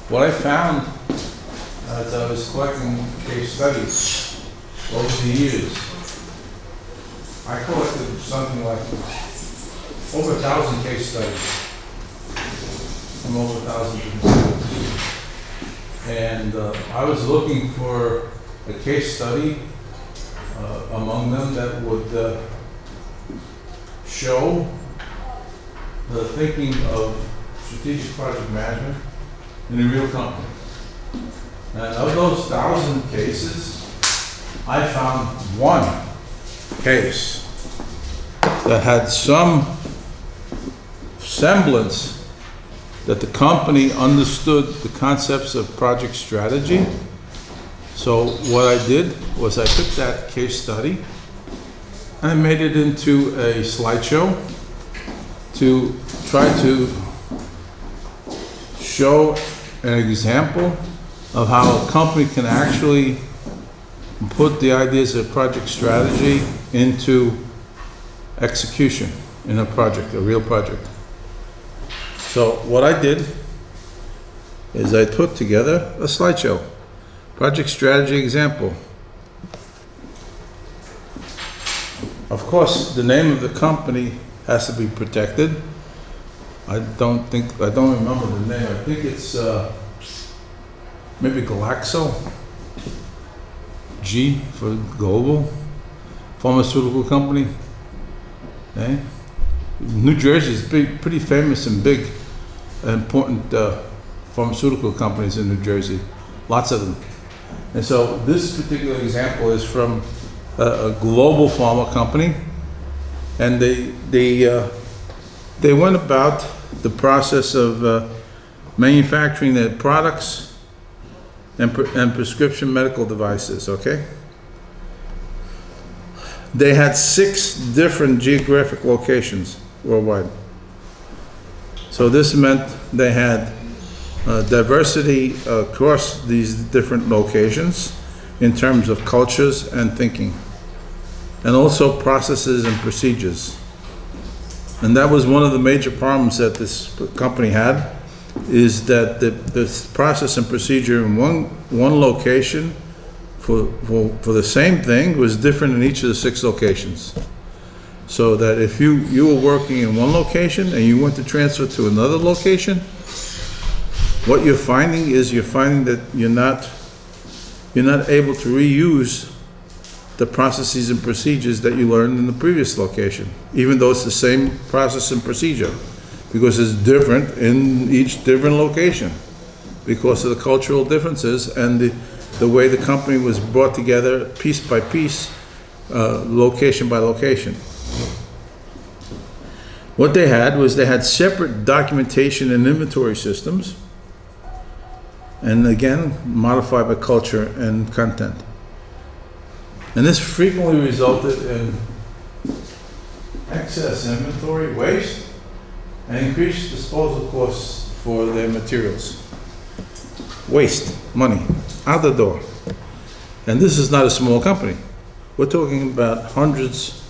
what I found as I was collecting case studies over the years, I collected something like over 1,000 case studies from over 1,000 different schools. And I was looking for a case study among them that would show the thinking of strategic project management in a real company. And of those 1,000 cases, I found one case that had some semblance that the company understood the concepts of project strategy. So what I did was I took that case study and I made it into a slideshow to try to show an example of how a company can actually put the ideas of project strategy into execution in a project, a real project. So what I did is I put together a slideshow, project strategy example. Of course, the name of the company has to be protected. I don't remember the name. I think it's maybe Glaxo, G for global, pharmaceutical company. Okay? New Jersey is pretty famous and big, important pharmaceutical companies in New Jersey, lots of them. And so this particular example is from a global pharma company, and they went about the process of manufacturing their products and prescription medical devices, okay? They had 6 different geographic locations worldwide. So this meant they had diversity across these different locations in terms of cultures and thinking, and also processes and procedures. And that was one of the major problems that this company had, is that the process and procedure in one location for the same thing was different in each of the 6 locations. So that if you were working in one location and you went to transfer to another location, what you're finding that you're not able to reuse the processes and procedures that you learned in the previous location, even though it's the same process and procedure, because it's different in each different location because of the cultural differences and the way the company was brought together piece by piece, location by location. What they had separate documentation and inventory systems, and again, modified by culture and content. And this frequently resulted in excess inventory, waste, and increased disposal costs for their materials. Waste, money, out the door. And this is not a small company. We're talking about hundreds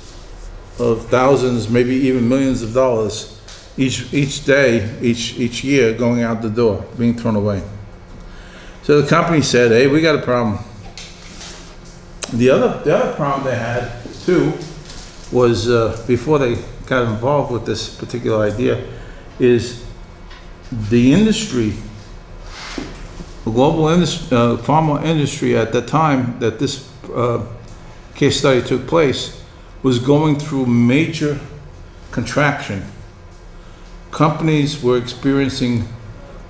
of thousands, maybe even millions of dollars each day, each year going out the door, being thrown away. So the company said, hey, we got a problem. The other problem they had too was, before they got involved with this particular idea, is the industry, the global pharma industry at the time that this case study took place was going through major contraction. Companies were experiencing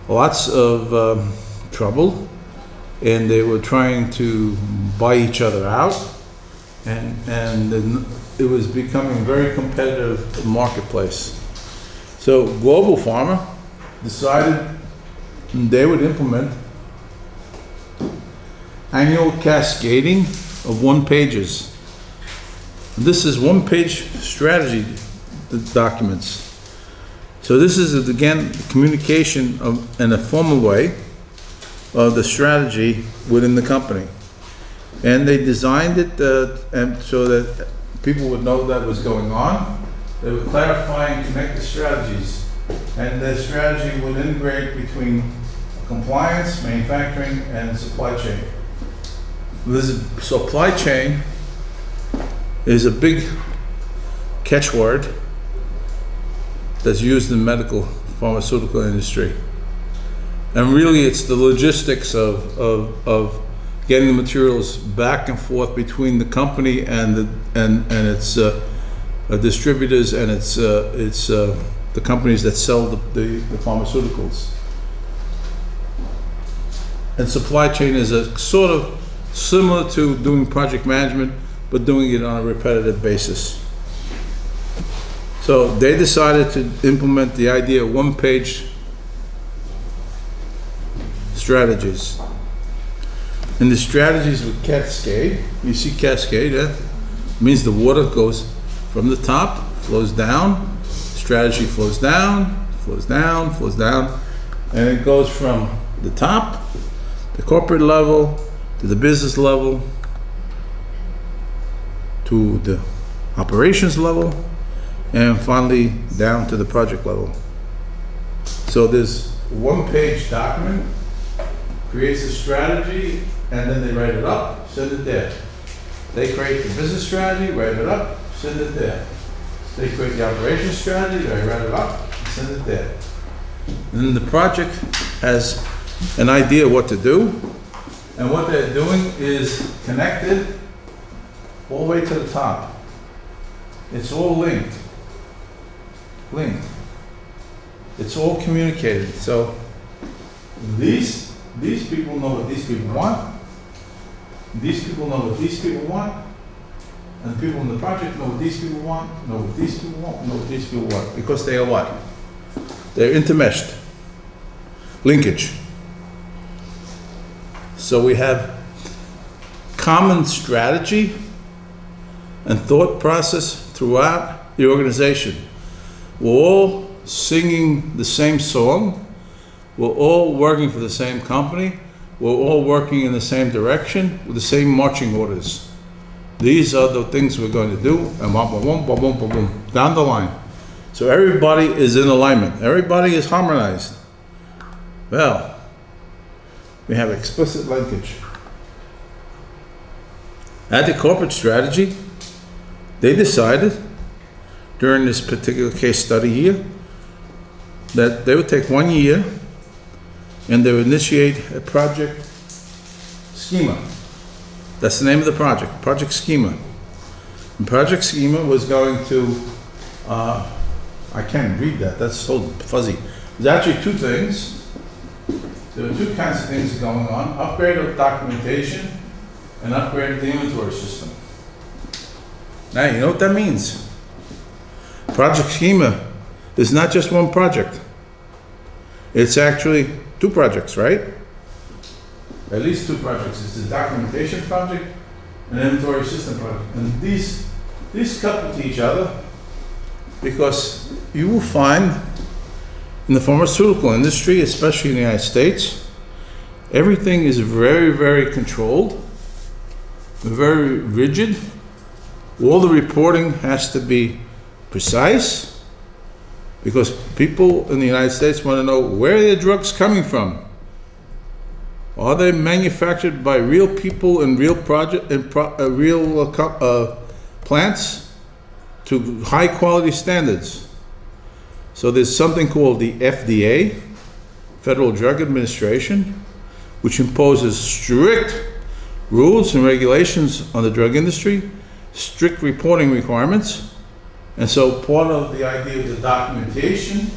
lots of trouble, and they were trying to buy each other out, and it was becoming a very competitive marketplace. So Global Pharma decided they would implement annual cascading of one-pagers. This is one-page strategy documents. So this is, again, communication in a formal way of the strategy within the company. And they designed it and so that people would know that was going on. They would clarify and connect the strategies. And the strategy would integrate between compliance, manufacturing, and supply chain. This supply chain is a big catchword that's used in medical pharmaceutical industry. And really it's the logistics of getting the materials back and forth between the company and its distributors and its the companies that sell the pharmaceuticals. And supply chain is a sort of similar to doing project management, but doing it on a repetitive basis. So they decided to implement the idea of one-page strategies. And the strategies with cascade, you see cascade, that means the water goes from the top, flows down, strategy flows down, flows down, flows down, and it goes from the top, the corporate level, to the business level, to the operations level, and finally down to the project level. So this one-page document creates a strategy, and then they write it up, send it there. They create the business strategy, write it up, send it there. They create the operations strategy, they write it up, send it there. And then the project has an idea what to do, and what they're doing is connected all the way to the top. It's all linked. It's all communicated. So these people know what these people want. These people know what these people want. And the people in the project know what these people want, know what these people want, know what these people want. Because they are what? They're intermeshed. Linkage. So we have common strategy and thought process throughout the organization. We're all singing the same song. We're all working for the same company. We're all working in the same direction with the same marching orders. These are the things we're going to do, and boom, boom, boom, boom, boom, boom, down the line. So everybody is in alignment. Everybody is harmonized. Well, we have explicit linkage. At the corporate strategy, they decided during this particular case study here that they would take 1 year and they would initiate a project schema. That's the name of the project, Project Schema. And Project Schema was going to, I can't read that, that's so fuzzy. There's actually two things. There are two kinds of things going on: upgrade of documentation and upgrade of the inventory system. Now, you know what that means? Project Schema is not just one project. It's actually two projects, right? At least two projects. It's the documentation project and inventory system project. And these couple to each other because you will find in the pharmaceutical industry, especially in the United States, everything is very, very controlled, very rigid. All the reporting has to be precise because people in the United States want to know where are the drugs coming from. Are they manufactured by real people in real plants to high quality standards? So there's something called the FDA, Federal Drug Administration, which imposes strict rules and regulations on the drug industry, strict reporting requirements. And so part of the idea of the documentation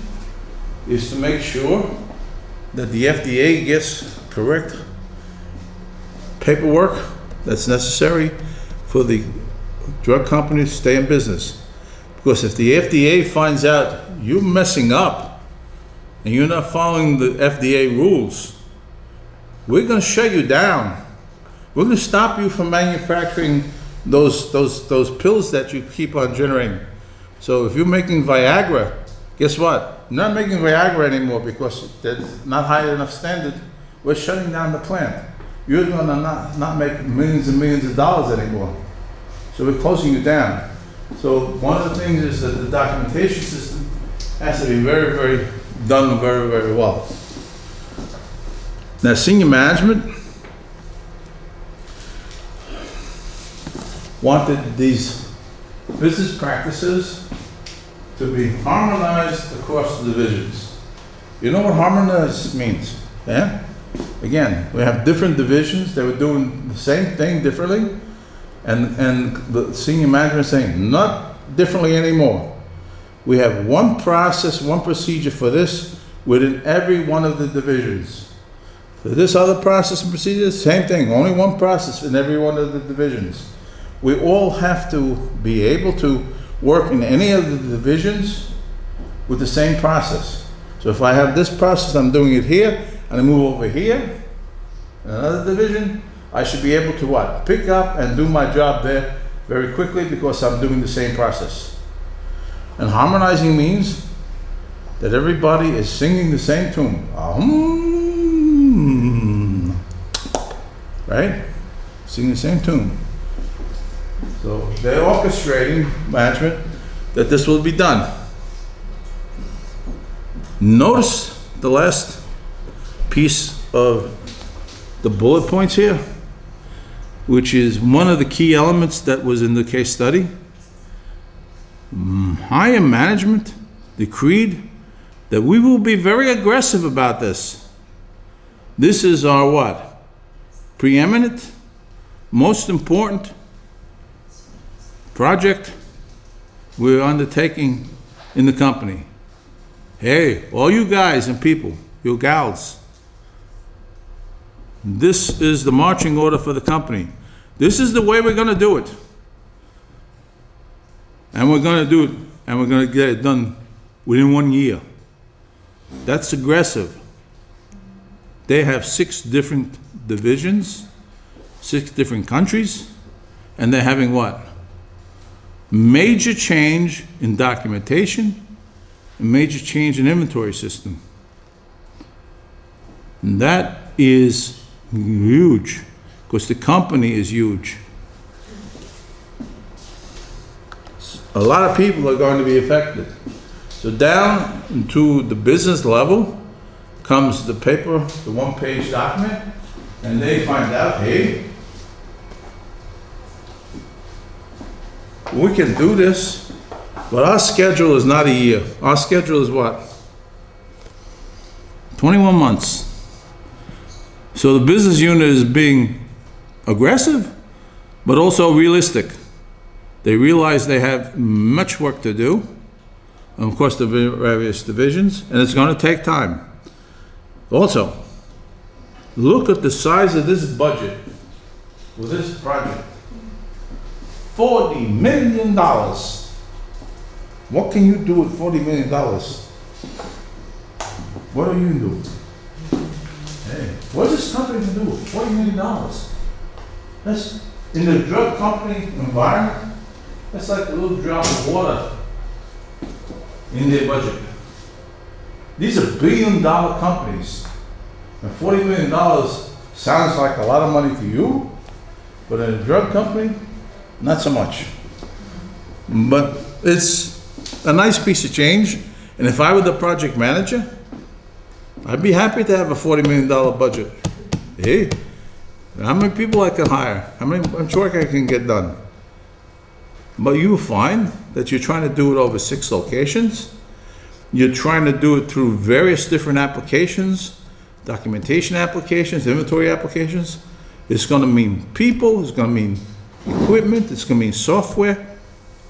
is to make sure that the FDA gets correct paperwork that's necessary for the drug company to stay in business. Because if the FDA finds out you're messing up and you're not following the FDA rules, we're going to shut you down. We're going to stop you from manufacturing those pills that you keep on generating. So if you're making Viagra, guess what? You're not making Viagra anymore because that's not high enough standard. We're shutting down the plant. You're going to not make millions and millions of dollars anymore. So we're closing you down. So one of the things is that the documentation system has to be very, very done very, very well. Now, senior management wanted these business practices to be harmonized across the divisions. You know what harmonized means? Yeah? Again, we have different divisions. They were doing the same thing differently. And the senior management is saying, not differently anymore. We have one process, one procedure for this within every one of the divisions. For this other process and procedure, same thing, only one process in every one of the divisions. We all have to be able to work in any of the divisions with the same process. So if I have this process, I'm doing it here, and I move over here, in another division, I should be able to what? Pick up and do my job there very quickly because I'm doing the same process. And harmonizing means that everybody is singing the same tune. Right? Singing the same tune. So they're orchestrating management that this will be done. Notice the last piece of the bullet points here, which is one of the key elements that was in the case study. Higher management decreed that we will be very aggressive about this. This is our what? Preeminent, most important project we're undertaking in the company. Hey, all you guys and people, you gals, this is the marching order for the company. This is the way we're going to do it. And we're going to do it, and we're going to get it done within 1 year. That's aggressive. They have 6 different divisions, 6 different countries, and they're having what? Major change in documentation, a major change in inventory system. And that is huge, because the company is huge. A lot of people are going to be affected. So down to the business level comes the paper, the one-page document, and they find out, hey, we can do this, but our schedule is not a year. Our schedule is what? 21 months. So the business unit is being aggressive, but also realistic. They realize they have much work to do, and of course the various divisions, and it's going to take time. Also, look at the size of this budget for this project. $40 million. What can you do with $40 million? What do you do? Hey, what does this company do with $40 million? That's, in the drug company environment, that's like a little drop of water in their budget. These are billion-dollar companies. And $40 million sounds like a lot of money to you, but in a drug company, not so much. But it's a nice piece of change, and if I were the project manager, I'd be happy to have a $40 million budget. Hey, how many people I can hire? How much work I can get done? But you find that you're trying to do it over 6 locations. You're trying to do it through various different applications, documentation applications, inventory applications. It's going to mean people, it's going to mean equipment, it's going to mean software,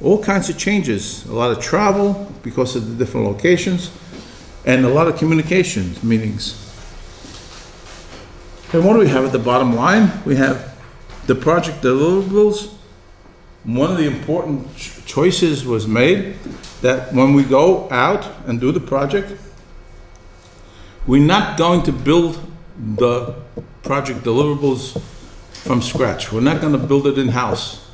all kinds of changes, a lot of travel because of the different locations, and a lot of communications, meetings. And what do we have at the bottom line? We have the project deliverables. One of the important choices was made that when we go out and do the project, we're not going to build the project deliverables from scratch. We're not going to build it in-house.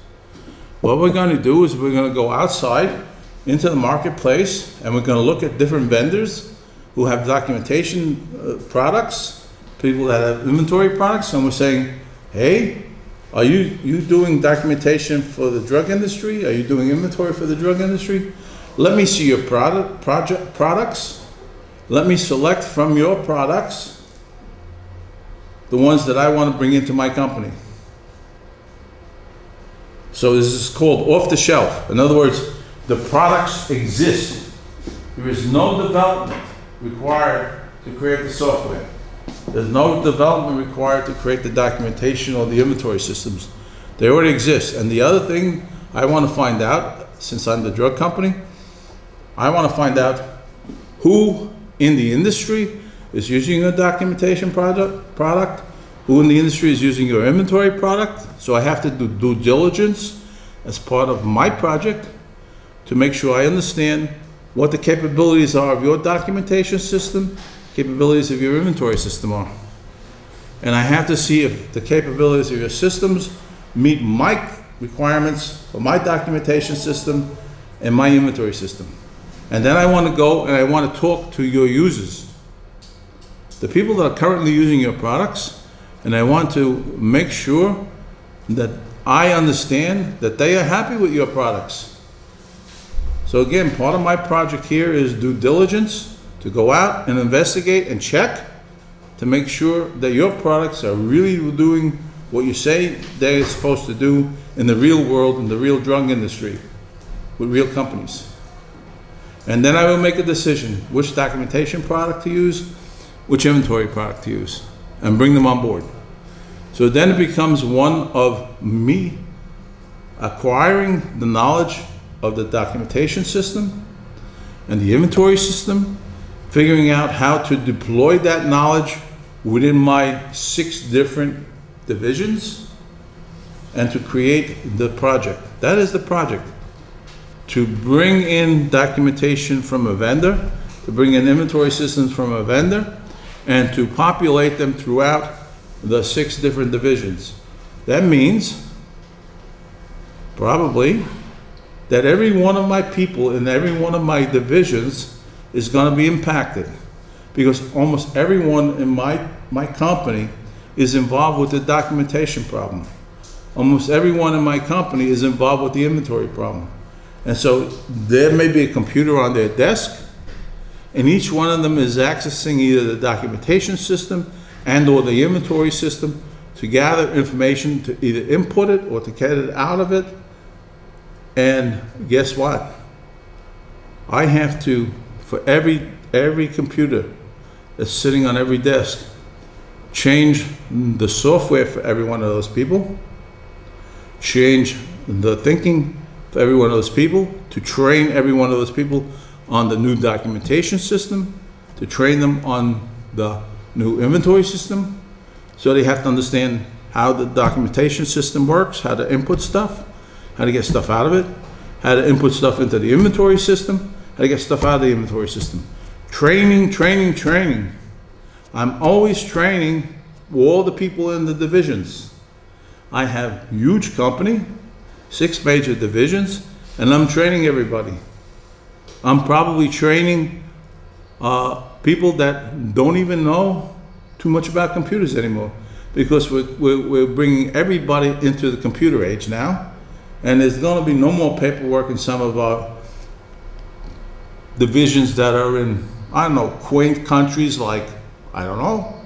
What we're going to do is we're going to go outside into the marketplace, and we're going to look at different vendors who have documentation products, people that have inventory products, and we're saying, hey, are you doing documentation for the drug industry? Are you doing inventory for the drug industry? Let me see your products. Let me select from your products the ones that I want to bring into my company. So this is called off the shelf. In other words, the products exist. There is no development required to create the software. There's no development required to create the documentation or the inventory systems. They already exist. And the other thing I want to find out, since I'm the drug company, I want to find out who in the industry is using a documentation product, who in the industry is using your inventory product. So I have to do due diligence as part of my project to make sure I understand what the capabilities are of your documentation system, capabilities of your inventory system are. And I have to see if the capabilities of your systems meet my requirements for my documentation system and my inventory system. And then I want to go and I want to talk to your users, the people that are currently using your products, and I want to make sure that I understand that they are happy with your products. So again, part of my project here is due diligence, to go out and investigate and check to make sure that your products are really doing what you say they're supposed to do in the real world, in the real drug industry, with real companies. And then I will make a decision which documentation product to use, which inventory product to use, and bring them on board. So then it becomes one of me acquiring the knowledge of the documentation system and the inventory system, figuring out how to deploy that knowledge within my 6 different divisions, and to create the project. That is the project. To bring in documentation from a vendor, to bring in inventory systems from a vendor, and to populate them throughout the 6 different divisions. That means probably that every one of my people in every one of my divisions is going to be impacted, because almost everyone in my company is involved with the documentation problem. Almost everyone in my company is involved with the inventory problem. And so there may be a computer on their desk, and each one of them is accessing either the documentation system and or the inventory system to gather information, to either input it or to get it out of it. And guess what? I have to, for every computer that's sitting on every desk, change the software for every one of those people, change the thinking for every one of those people, to train every one of those people on the new documentation system, to train them on the new inventory system. So they have to understand how the documentation system works, how to input stuff, how to get stuff out of it, how to input stuff into the inventory system, how to get stuff out of the inventory system. Training, training, training. I'm always training all the people in the divisions. I have a huge company, 6 major divisions, and I'm training everybody. I'm probably training people that don't even know too much about computers anymore, because we're bringing everybody into the computer age now, and there's going to be no more paperwork in some of our divisions that are in, I don't know, quaint countries like, I don't know,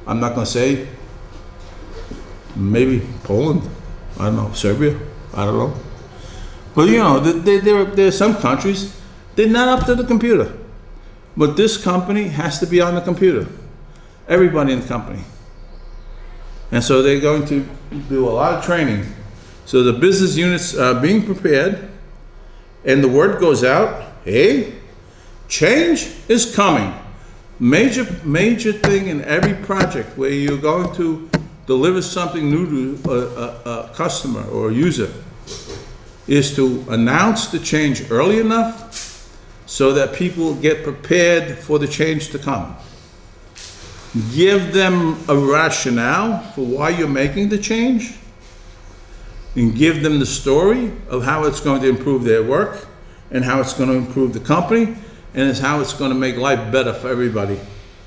I'm not going to say, maybe Poland, I don't know, Serbia, I don't know. But you know, there are some countries, they're not up to the computer. But this company has to be on the computer. Everybody in the company. And so they're going to do a lot of training. So the business units are being prepared, and the word goes out, hey, change is coming. Major thing in every project where you're going to deliver something new to a customer or a user is to announce the change early enough so that people get prepared for the change to come. Give them a rationale for why you're making the change, and give them the story of how it's going to improve their work and how it's going to improve the company and it's how it's going to make life better for everybody,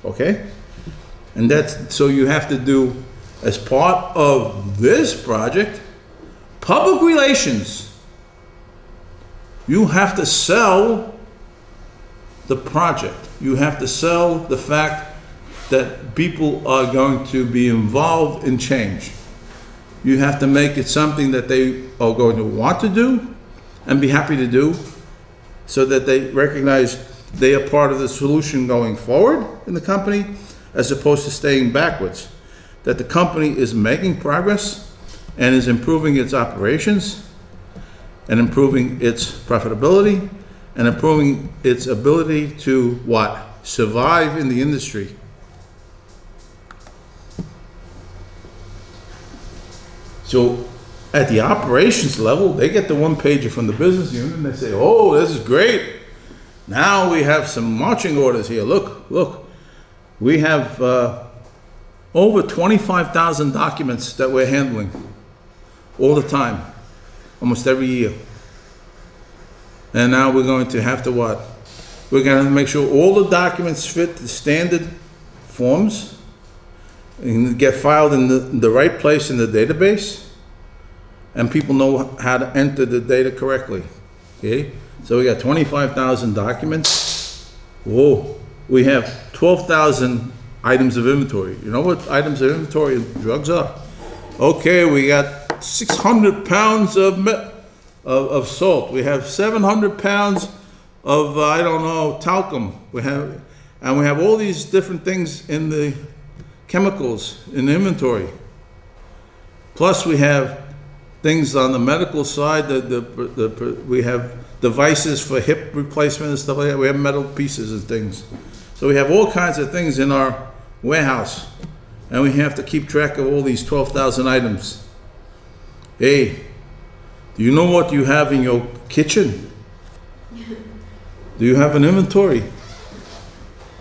okay? And that's, so you have to do, as part of this project, public relations. You have to sell the project. You have to sell the fact that people are going to be involved in change. You have to make it something that they are going to want to do and be happy to do, so that they recognize they are part of the solution going forward in the company, as opposed to staying backwards. That the company is making progress and is improving its operations and improving its profitability and improving its ability to what? Survive in the industry. So at the operations level, they get the one pager from the business unit and they say, oh, this is great. Now we have some marching orders here. Look, we have over 25,000 documents that we're handling all the time, almost every year. And now we're going to have to what? We're going to make sure all the documents fit the standard forms and get filed in the right place in the database, and people know how to enter the data correctly. Okay? So we got 25,000 documents. Whoa, we have 12,000 items of inventory. You know what items of inventory of drugs are? Okay, we got 600 pounds of salt. We have 700 pounds of, I don't know, talcum. We have all these different things in the chemicals in the inventory. Plus we have things on the medical side, we have devices for hip replacement and stuff like that. We have metal pieces and things. So we have all kinds of things in our warehouse, and we have to keep track of all these 12,000 items. Hey, do you know what you have in your kitchen? Do you have an inventory?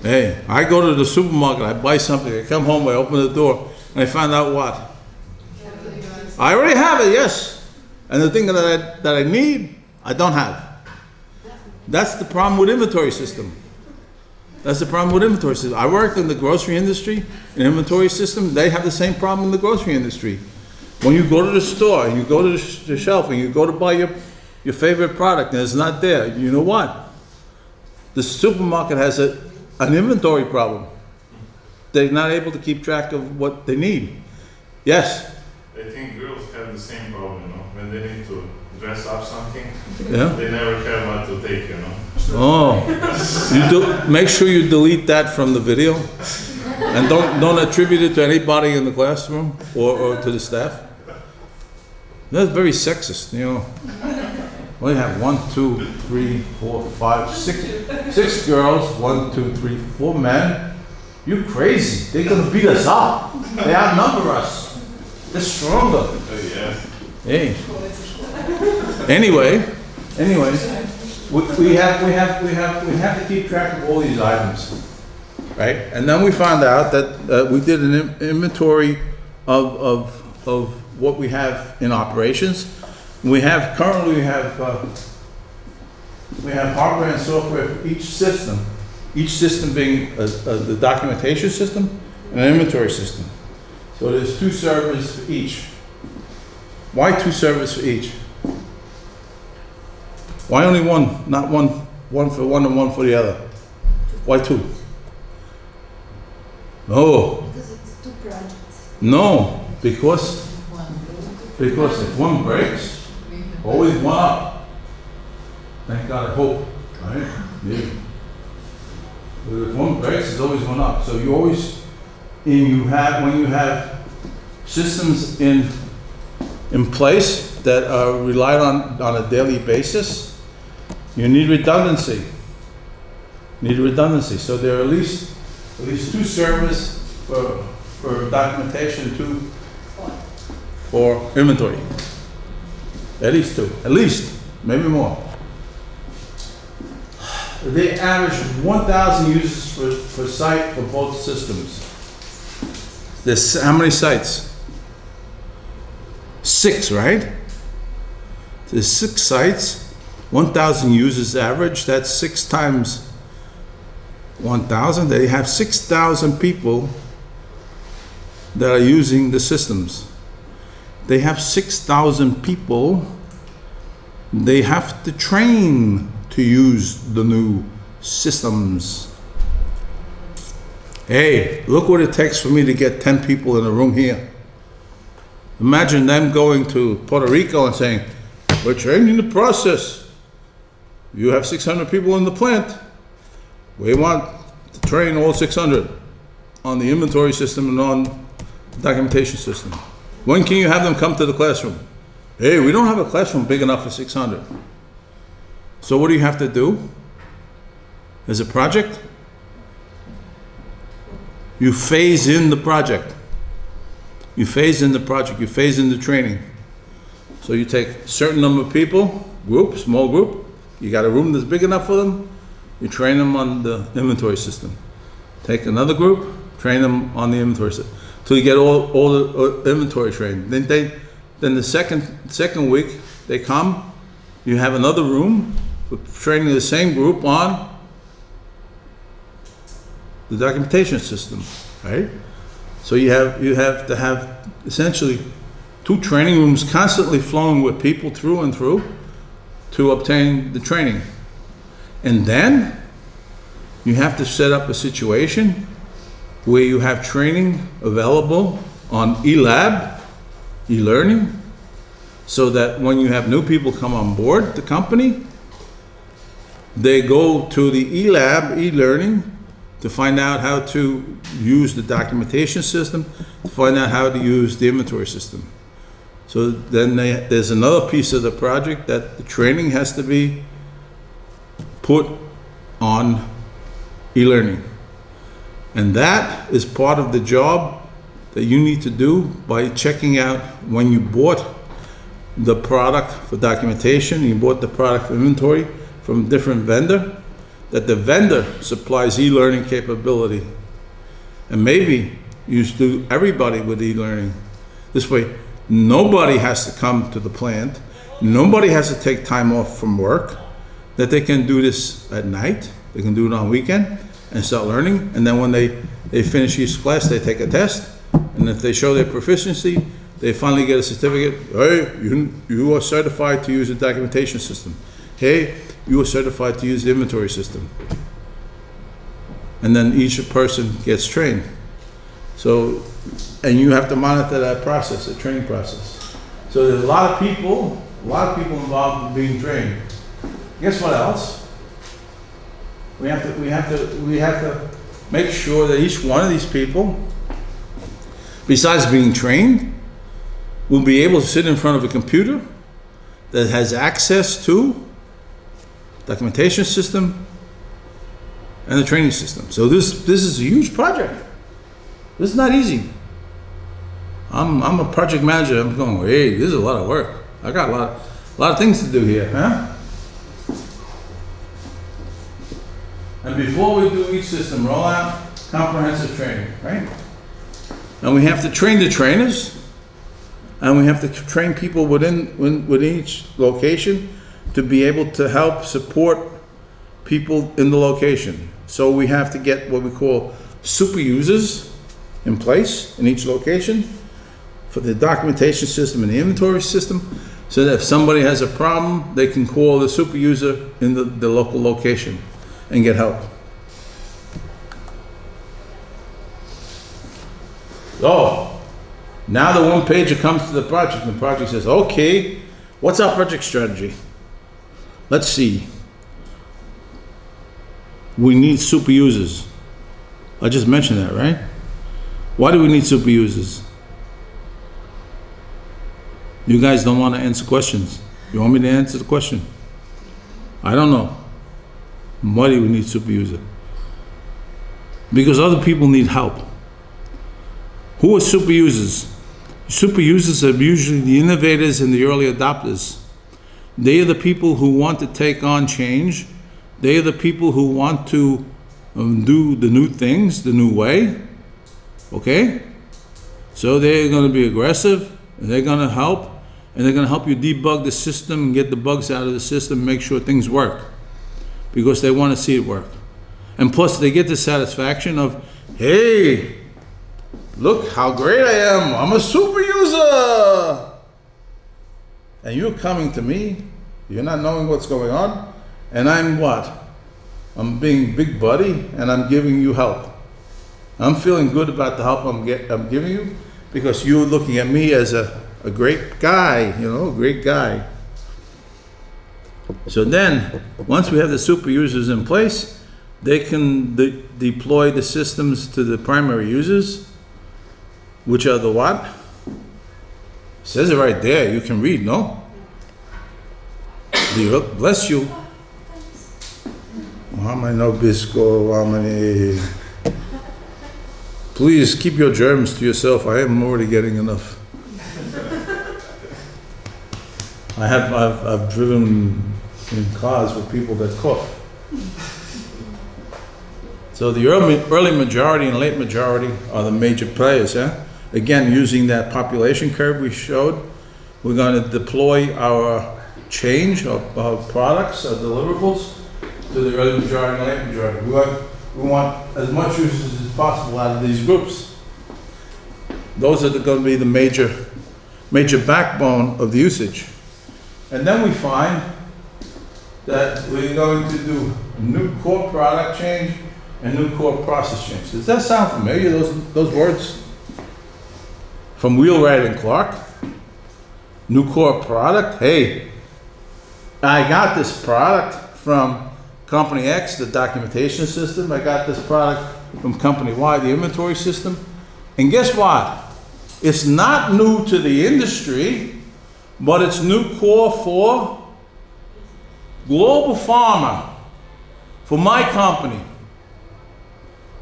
Hey, I go to the supermarket, I buy something, I come home, I open the door, and I find out what? I already have it, yes. And the thing that I need, I don't have. That's the problem with inventory system. That's the problem with inventory system. I worked in the grocery industry, in inventory system, they have the same problem in the grocery industry. When you go to the store, you go to the shelf and you go to buy your favorite product and it's not there, you know what? The supermarket has an inventory problem. They're not able to keep track of what they need. Yes? I think girls have the same problem, you know, when they need to dress up something, Yeah? they never have what to take, you know. Oh, make sure you delete that from the video, and don't attribute it to anybody in the classroom or to the staff. That's very sexist, you know. We have 1, 2, 3, 4, 5, 6 girls, 1, 2, 3, 4 men. You crazy? They're gonna beat us up. They outnumber us. They're stronger. Yeah. Hey. Anyway, we have to keep track of all these items, right? And then we found out that we did an inventory of what we have in operations. We have currently we have hardware and software for each system. Each system being the documentation system and an inventory system. So there's 2 servers for each. Why 2 servers for each? Why only one? Not one for one and one for the other. Why 2? No. Because it's 2 projects. No, because if one breaks, always one up. Thank God, I hope, right? Yeah. But if one breaks, there's always one up. So you always, when you have systems in place that are relied on a daily basis, you need redundancy. So there are at least 2 servers for documentation, 2 for inventory. At least 2, maybe more. They average 1,000 users per site for both systems. There's how many sites? 6, right? There's 6 sites, 1,000 users average. That's 6 times 1,000. They have 6,000 people that are using the systems. They have 6,000 people. They have to train to use the new systems. Hey, look what it takes for me to get 10 people in a room here. Imagine them going to Puerto Rico and saying, we're changing the process. You have 600 people in the plant. We want to train all 600 on the inventory system and on the documentation system. When can you have them come to the classroom? Hey, we don't have a classroom big enough for 600. So what do you have to do? As a project, you phase in the project. You phase in the project, you phase in the training. So you take a certain number of people, group, small group, you got a room that's big enough for them, you train them on the inventory system. Take another group, train them on the inventory system. Till you get all the inventory trained. Then the second week, they come, you have another room for training the same group on the documentation system, right? So you have to have essentially 2 training rooms constantly flowing with people through and through to obtain the training. And then you have to set up a situation where you have training available on e-lab, e-learning, so that when you have new people come on board the company, they go to the e-lab, e-learning, to find out how to use the documentation system, to find out how to use the inventory system. So then there's another piece of the project that the training has to be put on e-learning. And that is part of the job that you need to do by checking out when you bought the product for documentation, you bought the product for inventory from a different vendor, that the vendor supplies e-learning capability. And maybe you should do everybody with e-learning. This way, nobody has to come to the plant, nobody has to take time off from work, that they can do this at night, they can do it on weekend and start learning. And then when they finish each class, they take a test. And if they show their proficiency, they finally get a certificate. Hey, you are certified to use the documentation system. Hey, you are certified to use the inventory system. And then each person gets trained. So, and you have to monitor that process, the training process. So there's a lot of people involved in being trained. Guess what else? We have to make sure that each one of these people, besides being trained, will be able to sit in front of a computer that has access to documentation system and the training system. So this is a huge project. This is not easy. I'm a project manager. I'm going, hey, this is a lot of work. I got a lot of things to do here, huh? And before we do each system, roll out comprehensive training, right? And we have to train the trainers, and we have to train people within each location to be able to help support people in the location. So we have to get what we call super users in place in each location for the documentation system and the inventory system, so that if somebody has a problem, they can call the super user in the local location and get help. So now the one pager comes to the project, and the project says, okay, what's our project strategy? Let's see. We need super users. I just mentioned that, right? Why do we need super users? You guys don't want to answer questions. You want me to answer the question? I don't know. Why do we need super user? Because other people need help. Who are super users? Super users are usually the innovators and the early adopters. They are the people who want to take on change. They are the people who want to do the new things the new way. Okay? So they're going to be aggressive, and they're going to help, and they're going to help you debug the system and get the bugs out of the system and make sure things work, because they want to see it work. And plus they get the satisfaction of, hey, look how great I am, I'm a super user. And you're coming to me, you're not knowing what's going on, and I'm what? I'm being big buddy, and I'm giving you help. I'm feeling good about the help I'm giving you, because you're looking at me as a great guy, you know, a great guy. So then, once we have the super users in place, they can deploy the systems to the primary users, which are the what? Says it right there, you can read, no? Bless you. Please keep your germs to yourself. I am already getting enough. I've driven in cars with people that cough. So the early majority and late majority are the major players, yeah? Again, using that population curve we showed, we're going to deploy our change of products, our deliverables, to the early majority and late majority. We want as much users as possible out of these groups. Those are going to be the major backbone of the usage. And then we find that we're going to do a new core product change and new core process change. Does that sound familiar, those words? From Wheelwright and Clark? New core product? Hey, I got this product from Company X, the documentation system. I got this product from Company Y, the inventory system. And guess what? It's not new to the industry, but it's new core for global pharma, for my company.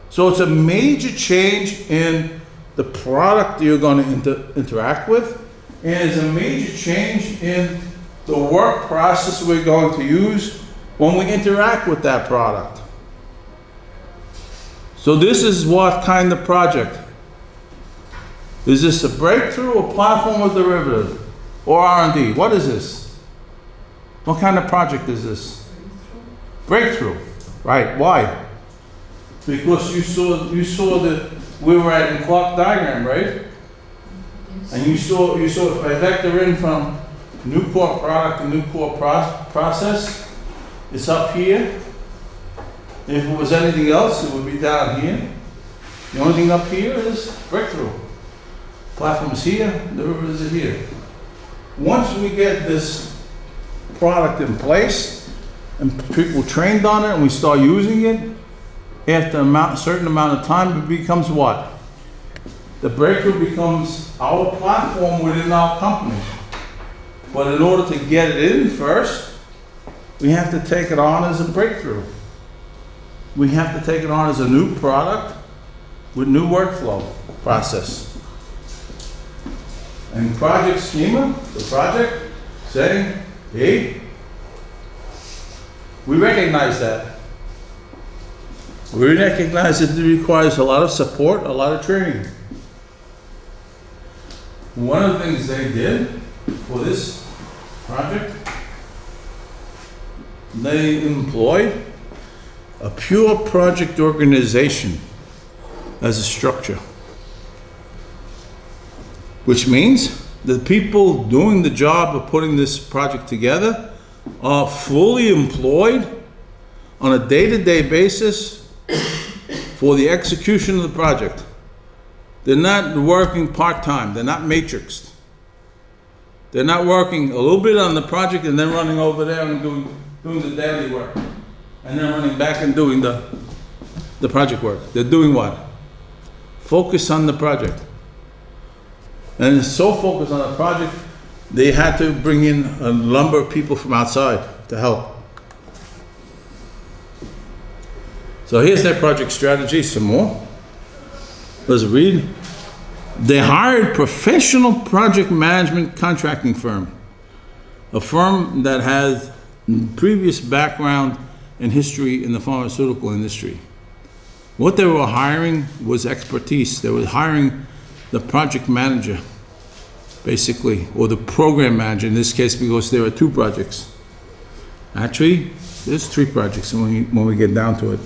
So it's a major change in the product you're going to interact with, and it's a major change in the work process we're going to use when we interact with that product. So this is what kind of project? Is this a breakthrough, or platform, or derivative, or R&D? What is this? What kind of project is this? Breakthrough, right? Why? Because you saw the Wheelwright and Clark diagram, right? And you saw if I vector in from new core product to new core process, it's up here. If it was anything else, it would be down here. The only thing up here is breakthrough. Platform is here, derivatives are here. Once we get this product in place and people trained on it and we start using it, after a certain amount of time, it becomes what? The breakthrough becomes our platform within our company. But in order to get it in first, we have to take it on as a breakthrough. We have to take it on as a new product with new workflow process. And project schema, the project, saying, hey, we recognize that. We recognize that it requires a lot of support, a lot of training. One of the things they did for this project, they employed a pure project organization as a structure. Which means the people doing the job of putting this project together are fully employed on a day-to-day basis for the execution of the project. They're not working part-time, they're not matrixed. They're not working a little bit on the project and then running over there and doing the daily work. And then running back and doing the project work. They're doing what? Focus on the project. And it's so focused on the project, they had to bring in a number of people from outside to help. So here's their project strategy, some more. Let's read. They hired professional project management contracting firm, a firm that has previous background and history in the pharmaceutical industry. What they were hiring was expertise. They were hiring the project manager, basically, or the program manager in this case, because there are two projects. Actually, there's three projects when we get down to it.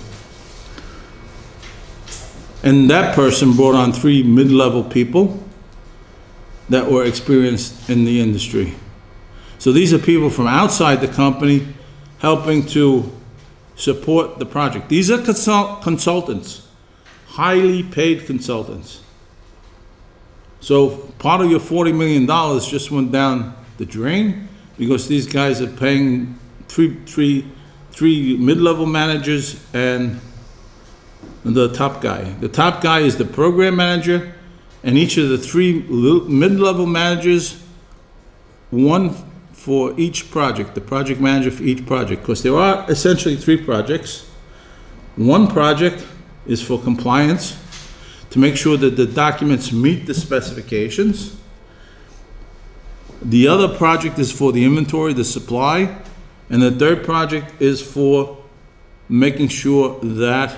And that person brought on three mid-level people that were experienced in the industry. So these are people from outside the company helping to support the project. These are consultants highly paid consultants. So part of your $40 million just went down the drain because these guys are paying three mid-level managers and the top guy. The top guy is the program manager, and each of the three mid-level managers, one for each project, the project manager for each project, because there are essentially 3 projects. One project is for compliance, to make sure that the documents meet the specifications. The other project is for the inventory, the supply, and the third project is for making sure that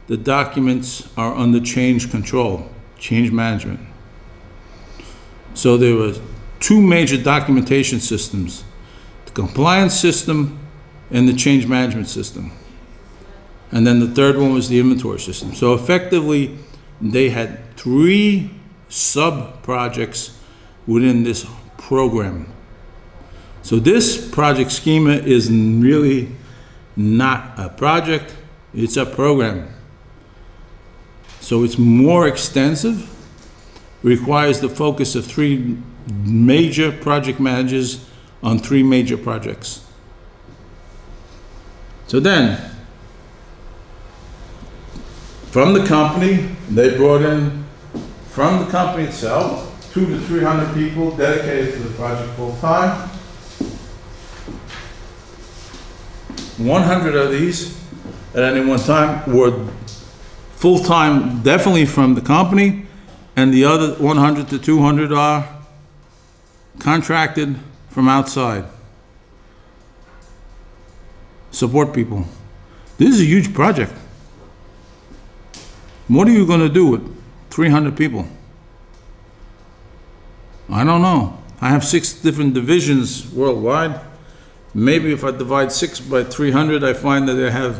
the documents are under change control, change management. So there were 2 major documentation systems, the compliance system and the change management system. And then the third one was the inventory system. So effectively, they had 3 sub-projects within this program. So this project schema is really not a project, it's a program. So it's more extensive, requires the focus of 3 major project managers on 3 major projects. So then, from the company, they brought in, from the company itself, 200 to 300 people dedicated to the project full time. 100 of these at any one time were full-time, definitely from the company, and the other 100 to 200 are contracted from outside. Support people. This is a huge project. What are you going to do with 300 people? I don't know. I have 6 different divisions worldwide. Maybe if I divide 6 by 300, I find that I have,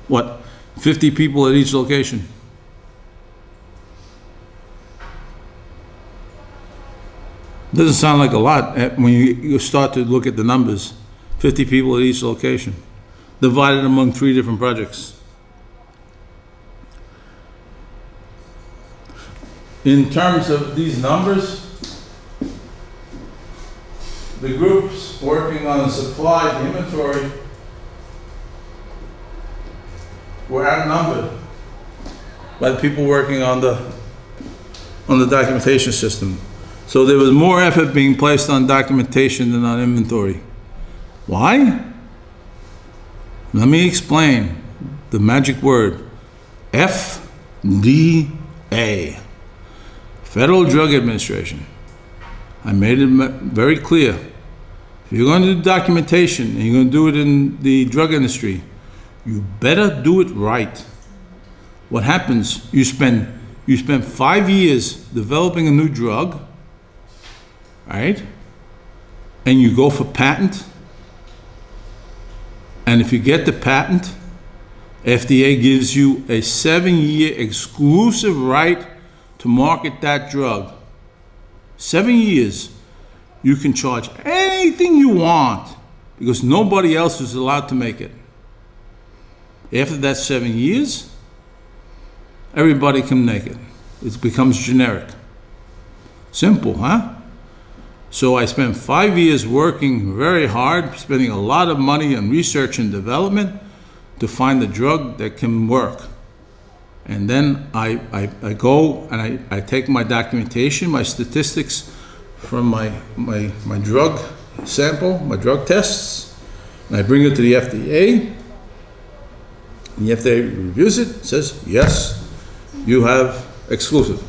what, 50 people at each location. Doesn't sound like a lot when you start to look at the numbers. 50 people at each location, divided among 3 different projects. In terms of these numbers, the groups working on the supply, the inventory, were outnumbered by the people working on the documentation system. So there was more effort being placed on documentation than on inventory. Why? Let me explain the magic word. FDA. Federal Drug Administration. I made it very clear. If you're going to do documentation and you're going to do it in the drug industry, you better do it right. What happens, you spend 5 years developing a new drug, right? And you go for patent. And if you get the patent, FDA gives you a 7-year exclusive right to market that drug. 7 years. You can charge anything you want because nobody else is allowed to make it. After that 7 years, everybody can make it. It becomes generic. Simple, huh? So I spent 5 years working very hard, spending a lot of money on research and development to find the drug that can work. And then I go and I take my documentation, my statistics from my drug sample, my drug tests, and I bring it to the FDA. And the FDA reviews it, says, yes, you have exclusive.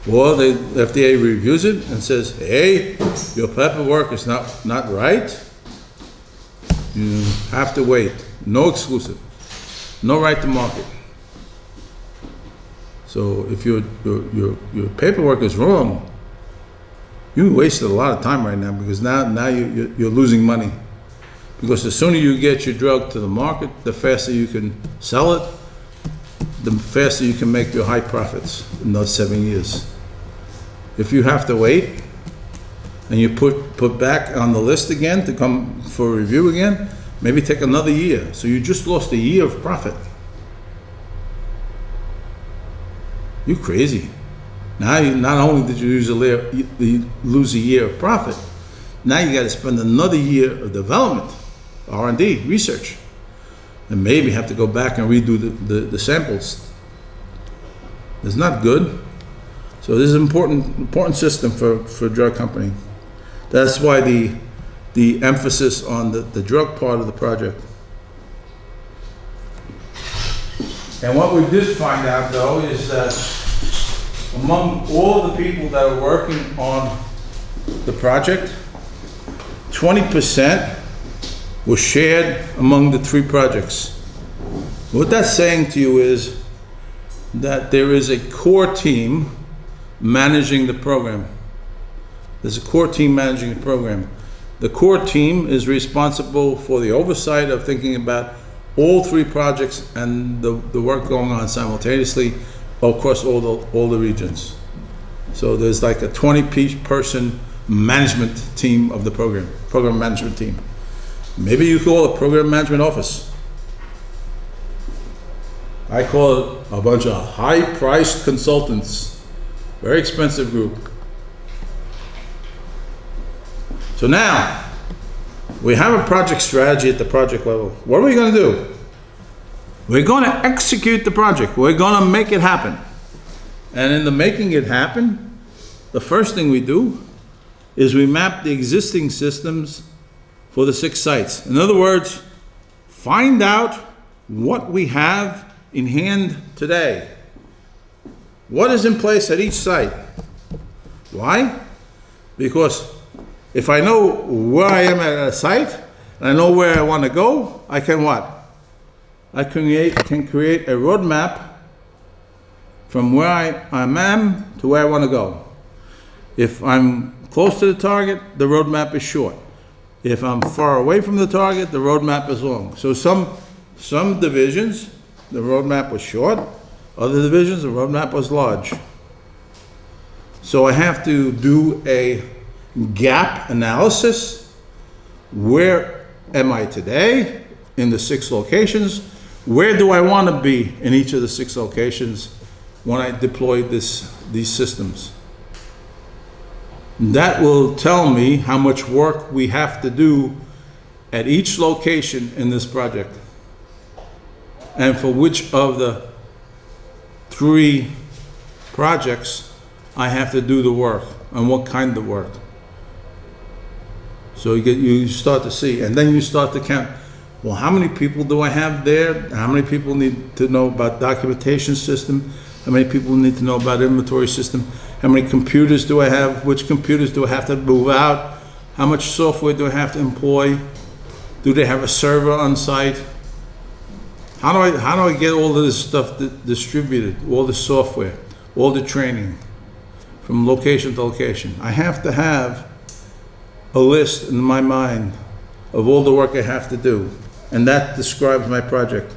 Or the FDA reviews it and says, hey, your paperwork is not right. You have to wait. No exclusive. No right to market. So if your paperwork is wrong, you wasted a lot of time right now because now you're losing money. Because the sooner you get your drug to the market, the faster you can sell it, the faster you can make your high profits in those 7 years. If you have to wait and you put back on the list again to come for review again, maybe take another year. So you just lost a year of profit. You crazy. Now, not only did you lose a year of profit, now you got to spend another year of development, R&D, research, and maybe have to go back and redo the samples. It's not good. So this is an important system for a drug company. That's why the emphasis on the drug part of the project. And what we did find out though is that among all the people that are working on the project, 20% was shared among the 3 projects. What that's saying to you is that there is a core team managing the program. There's a core team managing the program. The core team is responsible for the oversight of thinking about all 3 projects and the work going on simultaneously across all the regions. So there's like a 20-person management team of the program management team. Maybe you call it program management office. I call it a bunch of high-priced consultants, very expensive group. So now, we have a project strategy at the project level. What are we going to do? We're going to execute the project. We're going to make it happen. And in the making it happen, the first thing we do is we map the existing systems for the 6 sites. In other words, find out what we have in hand today. What is in place at each site? Why? Because if I know where I am at a site, and I know where I want to go, I can what? I can create a roadmap from where I am to where I want to go. If I'm close to the target, the roadmap is short. If I'm far away from the target, the roadmap is long. So some divisions, the roadmap was short. Other divisions, the roadmap was large. So I have to do a gap analysis. Where am I today in the 6 locations? Where do I want to be in each of the 6 locations when I deploy these systems? That will tell me how much work we have to do at each location in this project, and for which of the 3 projects I have to do the work, and what kind of work. So you start to see, and then you start to count, well, how many people do I have there? How many people need to know about documentation system? How many people need to know about inventory system? How many computers do I have? Which computers do I have to move out? How much software do I have to employ? Do they have a server on site? How do I get all of this stuff distributed? All the software, all the training, from location to location. I have to have a list in my mind of all the work I have to do, and that describes my project.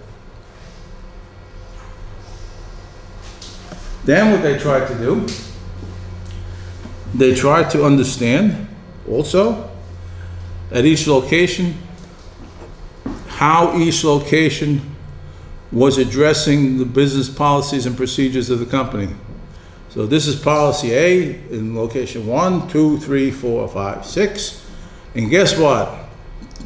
Then what they try to do, they try to understand also at each location how each location was addressing the business policies and procedures of the company. So this is policy A in location 1, 2, 3, 4, 5, 6. And guess what?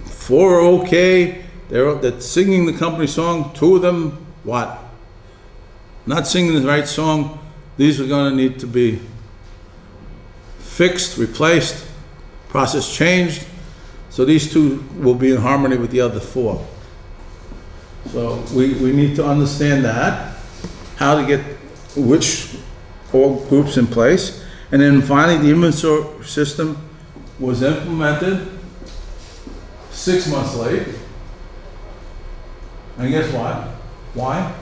4 are okay. They're singing the company song. 2 of them, what? Not singing the right song. These are going to need to be fixed, replaced, process changed. So these 2 will be in harmony with the other 4. So we need to understand that, how to get which all groups in place. And then finally, the inventory system was implemented 6 months late. And guess what? Why?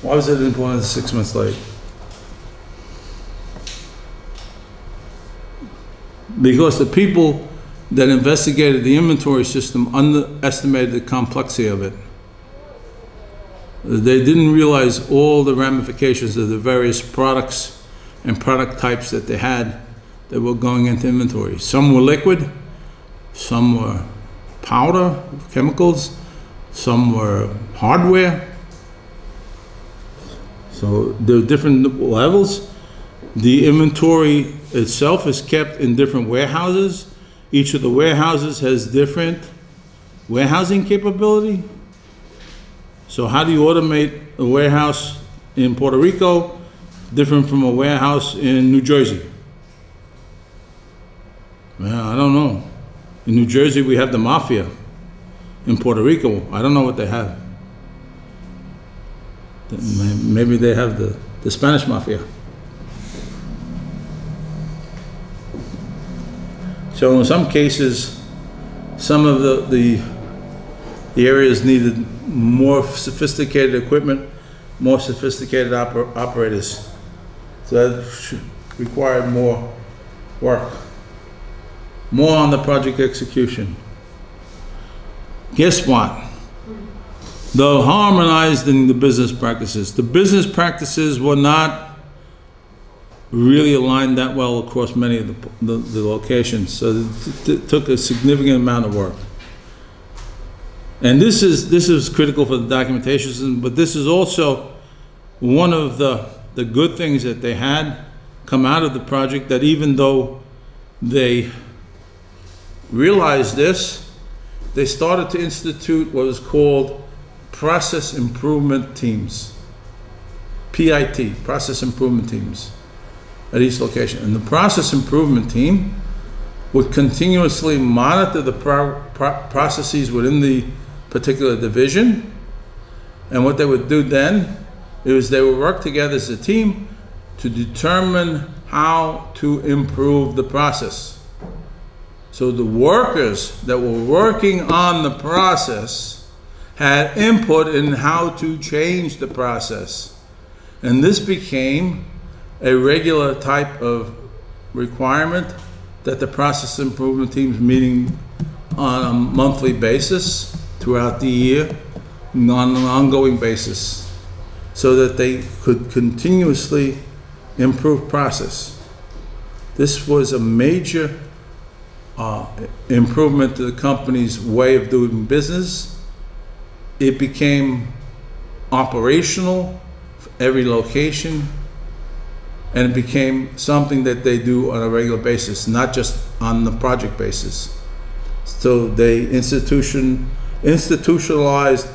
Why was it implemented 6 months late? Because the people that investigated the inventory system underestimated the complexity of it. They didn't realize all the ramifications of the various products and product types that they had that were going into inventory. Some were liquid, some were powder, chemicals, some were hardware, So there are different levels. The inventory itself is kept in different warehouses. Each of the warehouses has different warehousing capability. So how do you automate a warehouse in Puerto Rico different from a warehouse in New Jersey? Well, I don't know. In New Jersey, we have the mafia. In Puerto Rico, I don't know what they have. Maybe they have the Spanish mafia. So in some cases, some of the areas needed more sophisticated equipment, more sophisticated operators. So that required more work. More on the project execution. Guess what? The harmonizing the business practices. The business practices were not really aligned that well across many of the locations. So it took a significant amount of work. And this is critical for the documentation, but this is also one of the good things that they had come out of the project, that even though they realized this, they started to institute what was called process improvement teams. PIT, process improvement teams, at each location. And the process improvement team would continuously monitor the processes within the particular division. And what they would do then is they would work together as a team to determine how to improve the process. So the workers that were working on the process had input in how to change the process. And this became a regular type of requirement that the process improvement teams meeting on a monthly basis throughout the year, on an ongoing basis, so that they could continuously improve process. This was a major improvement to the company's way of doing business. It became operational for every location, and it became something that they do on a regular basis, not just on the project basis. So they institutionalized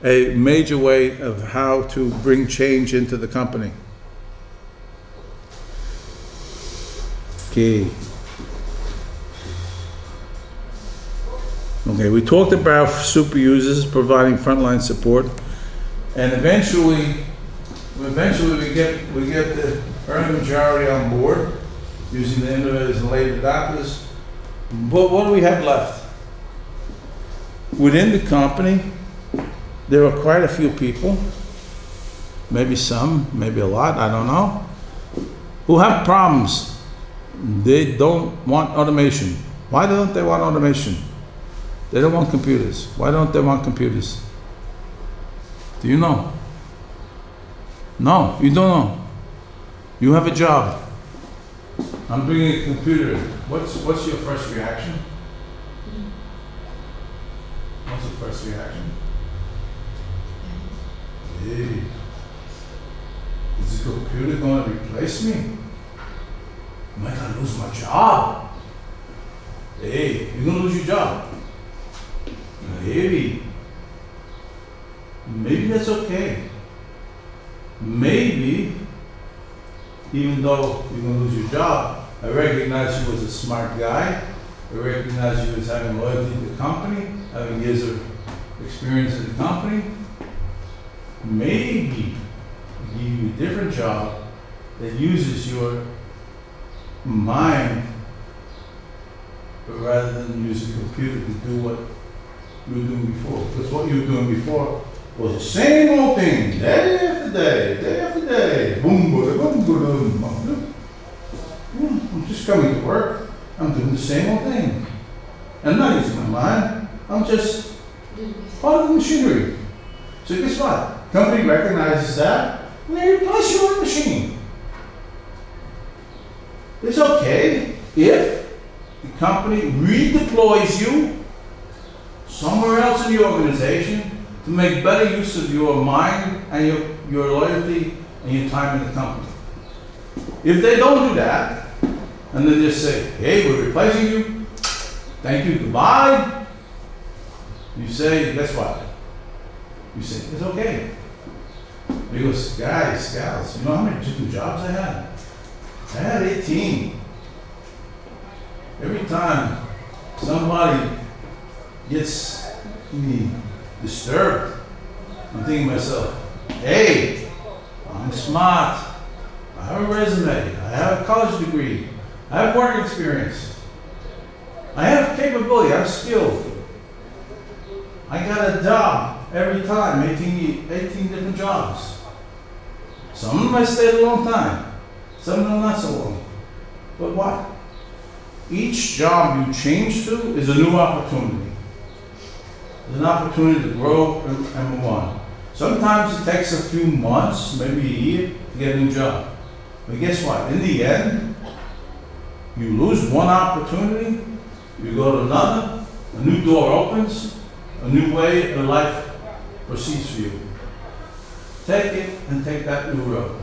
a major way of how to bring change into the company. Okay, we talked about super users providing frontline support, and eventually we get the earning majority on board using the innovators and late adopters. But what do we have left? Within the company, there are quite a few people, maybe some, maybe a lot, I don't know, who have problems. They don't want automation. Why don't they want automation? They don't want computers. Why don't they want computers? Do you know? No, you don't know. You have a job. I'm bringing a computer in. What's your first reaction? What's your first reaction? Hey, is the computer going to replace me? Am I going to lose my job? Hey, you're going to lose your job. Maybe that's okay. Maybe, even though you're going to lose your job, I recognize you as a smart guy. I recognize you as having loyalty to the company, having years of experience in the company. Maybe give you a different job that uses your mind, but rather than use a computer to do what you were doing before. Because what you were doing before was the same old thing, day after day, day after day. Boom, boom, boom, boom, boom. I'm just coming to work. I'm doing the same old thing. I'm not using my mind. I'm just part of the machinery. So guess what? Company recognizes that, and they replace you with a machine. It's okay if the company redeploys you somewhere else in the organization to make better use of your mind and your loyalty and your time in the company. If they don't do that, and then just say, hey, we're replacing you, thank you, goodbye, you say, guess what? You say, it's okay. Because guys, gals, you know how many different jobs I had? I had 18. Every time somebody gets me disturbed, I'm thinking to myself, hey, I'm smart. I have a resume. I have a college degree. I have work experience. I have capability. I'm skilled. I got a job every time, 18 different jobs. Some of them I stayed a long time. Some of them not so long. But what? Each job you change to is a new opportunity. It's an opportunity to grow and move on. Sometimes it takes a few months, maybe a year, to get a new job. But guess what? In the end, you lose one opportunity, you go to another, a new door opens, a new way of life proceeds for you. Take it and take that new road.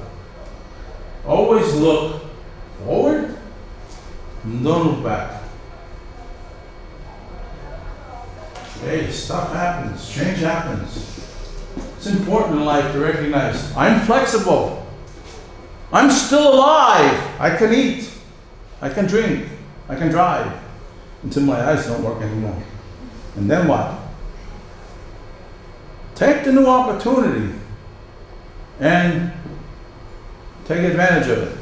Always look forward and don't look back. Hey, stuff happens, change happens. It's important in life to recognize I'm flexible. I'm still alive. I can eat. I can drink. I can drive until my eyes don't work anymore. And then what? Take the new opportunity and take advantage of it.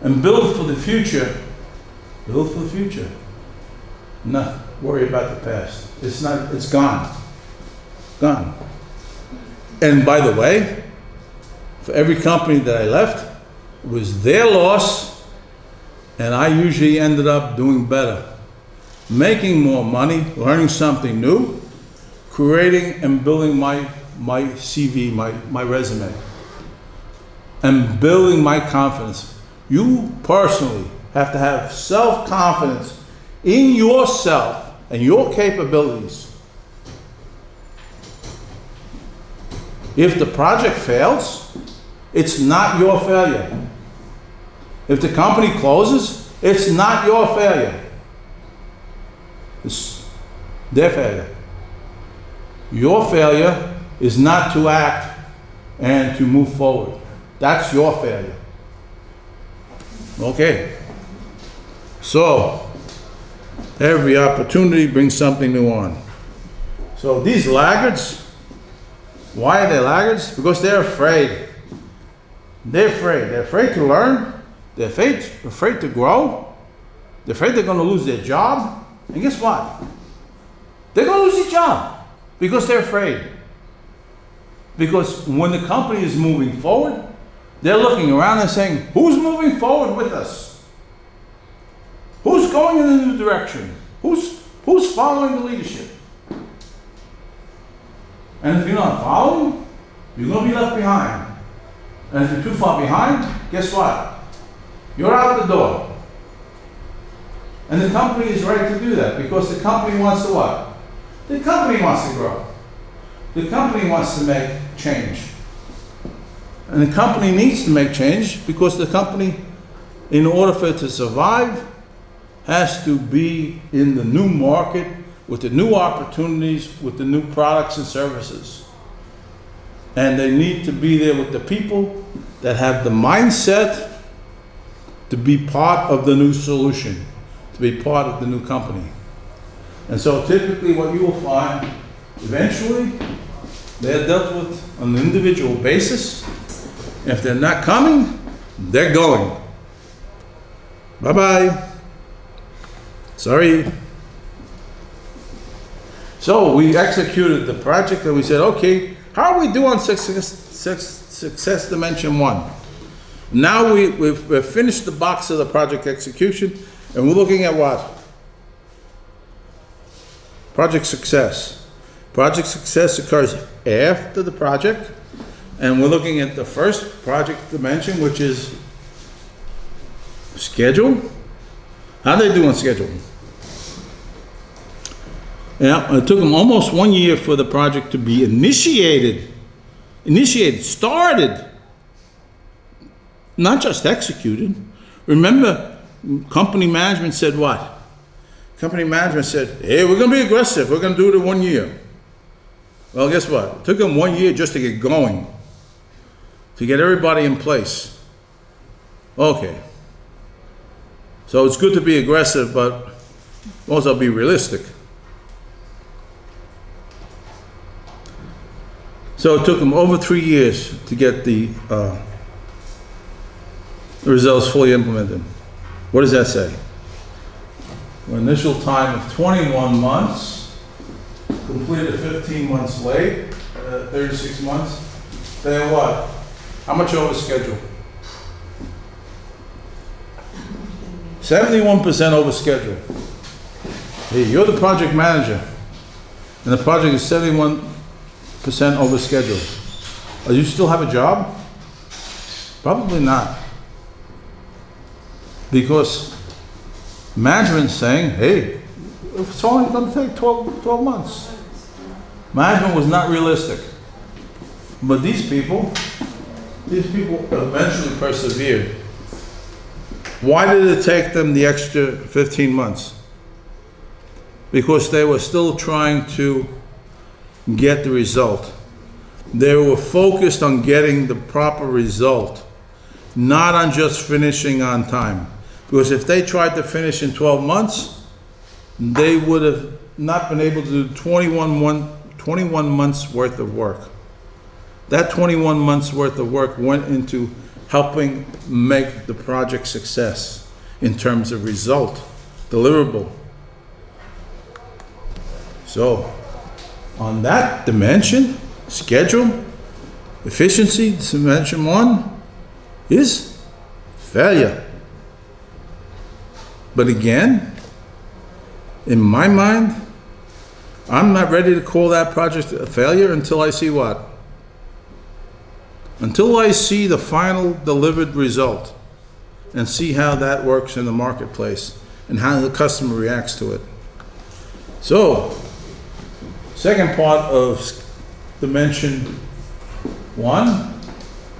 And build for the future. Build for the future. Not worry about the past. It's gone. Gone. And by the way, for every company that I left, it was their loss, and I usually ended up doing better. Making more money, learning something new, creating and building my CV, my resume, and building my confidence. You personally have to have self-confidence in yourself and your capabilities. If the project fails, it's not your failure. If the company closes, it's not your failure. It's their failure. Your failure is not to act and to move forward. That's your failure. Okay. So, every opportunity brings something new on. So these laggards, why are they laggards? Because they're afraid. They're afraid. They're afraid to learn. They're afraid to grow. They're afraid they're going to lose their job. And guess what? They're going to lose their job because they're afraid. Because when the company is moving forward, they're looking around and saying, who's moving forward with us? Who's going in a new direction? Who's following the leadership? And if you're not following, you're going to be left behind. And if you're too far behind, guess what? You're out the door. And the company is ready to do that because the company wants to what? The company wants to grow. The company wants to make change. And the company needs to make change because the company, in order for it to survive, has to be in the new market with the new opportunities, with the new products and services. And they need to be there with the people that have the mindset to be part of the new solution, to be part of the new company. And so typically what you will find, eventually, they're dealt with on an individual basis. If they're not coming, they're going. Bye-bye. Sorry. So we executed the project and we said, okay, how are we doing on success dimension 1? Now we've finished the box of the project execution and we're looking at what? Project success. Project success occurs after the project, and we're looking at the first project dimension, which is schedule. How do they do on schedule? Yeah, it took them almost 1 year for the project to be initiated, started. not just executed. Remember, company management said what? Company management said, hey, we're gonna be aggressive, we're gonna do it in 1 year. Well, guess what? It took them 1 year just to get going, to get everybody in place. Okay. So it's good to be aggressive, but also be realistic. So it took them over 3 years to get the results fully implemented. What does that say? An initial time of 21 months, completed 15 months late, 36 months. Then what? How much over schedule? 71% over schedule. Hey, you're the project manager, and the project is 71% over schedule. Do you still have a job? Probably not. Because management's saying, hey, it's only going to take 12 months. Management was not realistic. But these people eventually persevered. Why did it take them the extra 15 months? Because they were still trying to get the result. They were focused on getting the proper result, not on just finishing on time. Because if they tried to finish in 12 months, they would have not been able to do 21 months worth of work. That 21 months worth of work went into helping make the project success in terms of result, deliverable. So, on that dimension, schedule, efficiency, dimension 1 is failure. But again, in my mind, I'm not ready to call that project a failure until I see what? Until I see the final delivered result and see how that works in the marketplace and how the customer reacts to it. So, second part of dimension 1,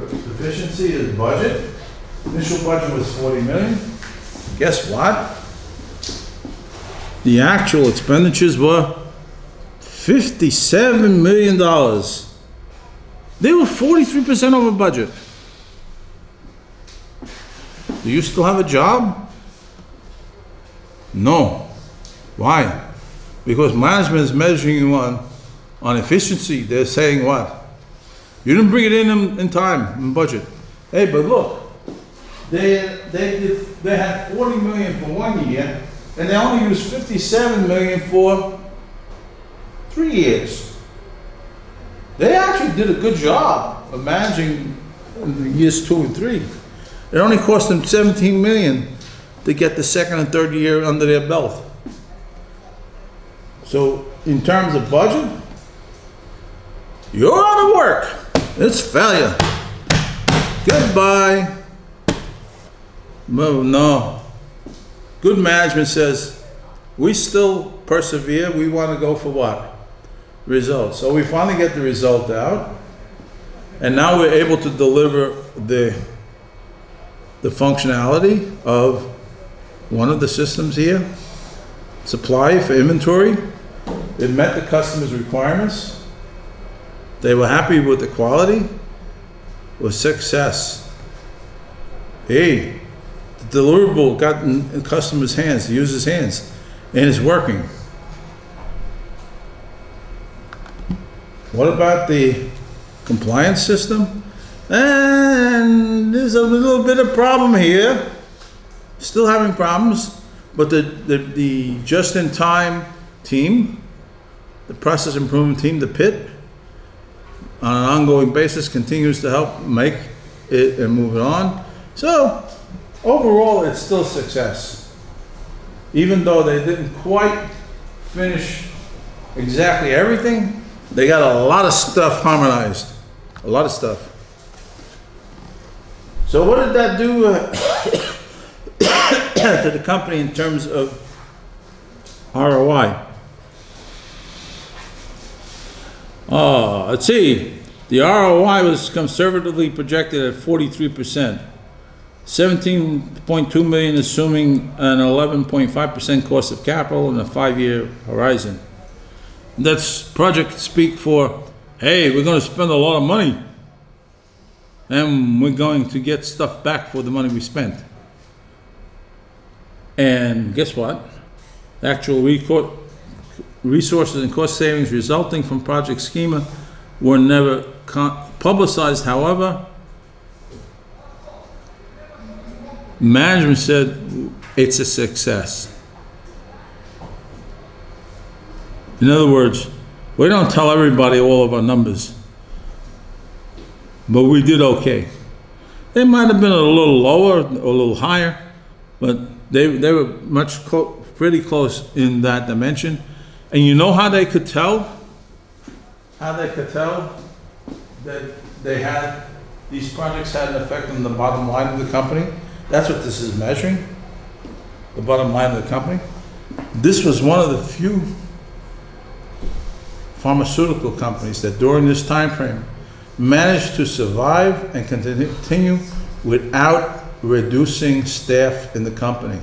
efficiency is budget. Initial budget was 40 million. Guess what? The actual expenditures were $57 million. They were 43% over budget. Do you still have a job? No. Why? Because management is measuring you on efficiency. They're saying what? You didn't bring it in time, in budget. Hey, but look, they had 40 million for 1 year, and they only used 57 million for 3 years. They actually did a good job of managing in years 2 and 3. It only cost them 17 million to get the second and third year under their belt. So in terms of budget, you're out of work. It's failure. Goodbye. No. Good management says, we still persevere. We want to go for what? Results. So we finally get the result out, and now we're able to deliver the functionality of one of the systems here. Supply for inventory. It met the customer's requirements. They were happy with the quality. It was success. Hey, the deliverable got in the customer's hands, the user's hands, and it's working. What about the compliance system? And there's a little bit of problem here. Still having problems, but the just-in-time team, the process improvement team, the PIT, on an ongoing basis continues to help make it and move it on. So overall, it's still success. Even though they didn't quite finish exactly everything, they got a lot of stuff harmonized, a lot of stuff. So what did that do to the company in terms of ROI? Let's see. The ROI was conservatively projected at 43%. 17.2 million, assuming an 11.5% cost of capital and a 5-year horizon. That's project speak for, hey, we're gonna spend a lot of money, and we're going to get stuff back for the money we spent. And guess what? Actual resources and cost savings resulting from project schema were never publicized. However, management said it's a success. In other words, we don't tell everybody all of our numbers, but we did okay. They might have been a little lower or a little higher, but they were pretty close in that dimension. And you know how they could tell? How they could tell that these projects had an effect on the bottom line of the company? That's what this is measuring, the bottom line of the company. This was one of the few pharmaceutical companies that during this time frame managed to survive and continue without reducing staff in the company.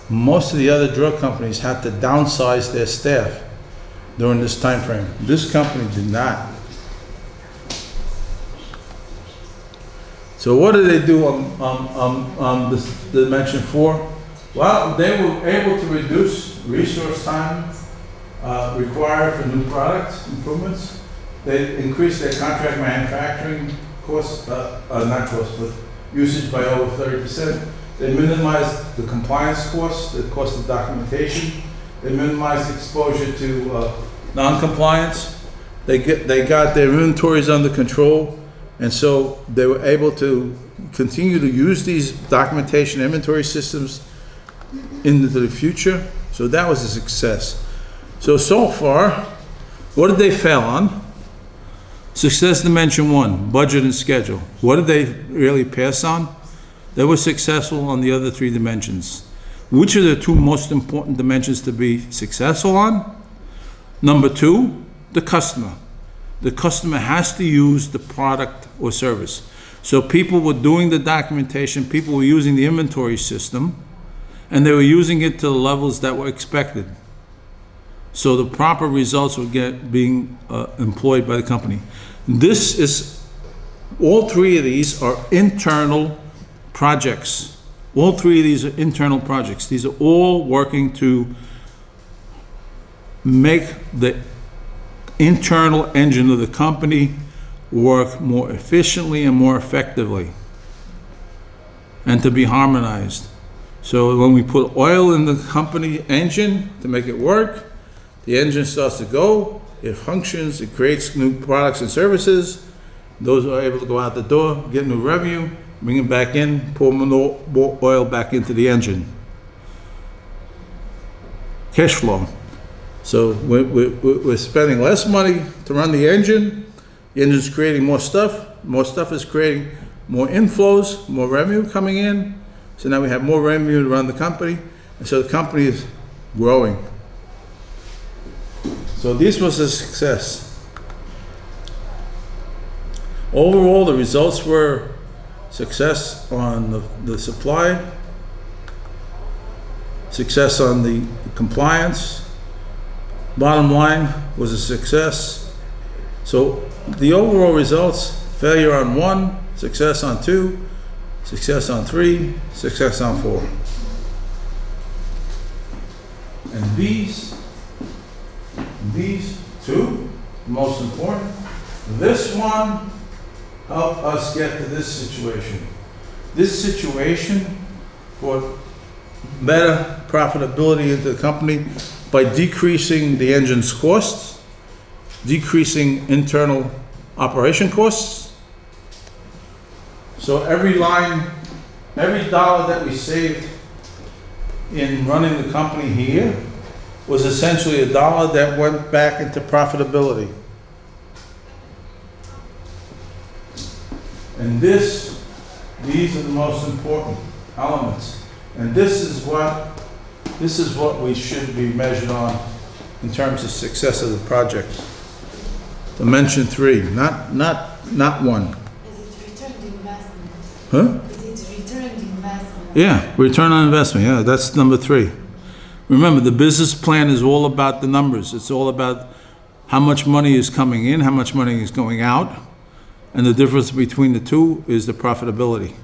Most of the other drug companies had to downsize their staff during this time frame. This company did not. So what did they do on this dimension 4? Well, they were able to reduce resource time required for new product improvements. They increased their contract manufacturing costs, not costs, but usage by over 30%. They minimized the compliance costs, the cost of documentation. They minimized exposure to non-compliance. They got their inventories under control, and so they were able to continue to use these documentation inventory systems into the future. So that was a success. So far, what did they fail on? Success dimension 1, budget and schedule. What did they really pass on? They were successful on the other 3 dimensions. Which are the 2 most important dimensions to be successful on? Number 2, the customer. The customer has to use the product or service. So people were doing the documentation, people were using the inventory system, and they were using it to the levels that were expected. So the proper results were being employed by the company. All 3 of these are internal projects. All 3 of these are internal projects. These are all working to make the internal engine of the company work more efficiently and more effectively, and to be harmonized. So when we put oil in the company engine to make it work, the engine starts to go, it functions, it creates new products and services. Those are able to go out the door, get new revenue, bring it back in, pour more oil back into the engine. Cash flow. So we're spending less money to run the engine's creating more stuff is creating more inflows, more revenue coming in. So now we have more revenue to run the company, and so the company is growing. So this was a success. Overall, the results were success on the supply, success on the compliance. Bottom line was a success. So the overall results, failure on 1, success on 2, success on 3, success on 4. And these 2, most important. This one helped us get to this situation. This situation brought better profitability into the company by decreasing the engine's costs, decreasing internal operation costs. So every dollar that we saved in running the company here was essentially a dollar that went back into profitability. And these are the most important elements. And this is what we should be measured on in terms of success of the project. Dimension 3, not 1. Is it return on investment? Huh? It's return the investment. Yeah, return on investment, yeah, that's number 3. Remember, the business plan is all about the numbers. It's all about how much money is coming in, how much money is going out, and the difference between the two is the profitability.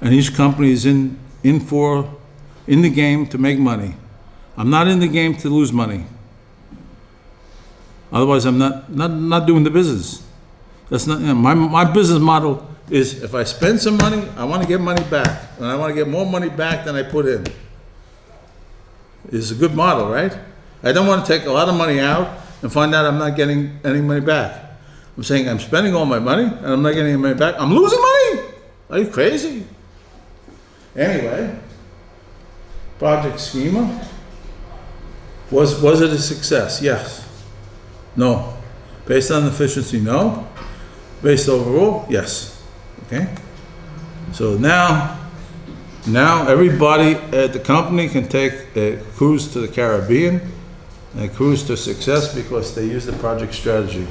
And each company is in the game to make money. I'm not in the game to lose money. Otherwise, I'm not doing the business. That's not, my business model is if I spend some money, I want to get money back. And I want to get more money back than I put in. It's a good model, right? I don't want to take a lot of money out and find out I'm not getting any money back. I'm saying I'm spending all my money and I'm not getting any money back. I'm losing money? Are you crazy? Anyway, project schema. Was it a success? Yes. No. Based on efficiency, no. Based overall, yes. Okay? So now everybody at the company can take a cruise to the Caribbean, and a cruise to success because they use the project strategy.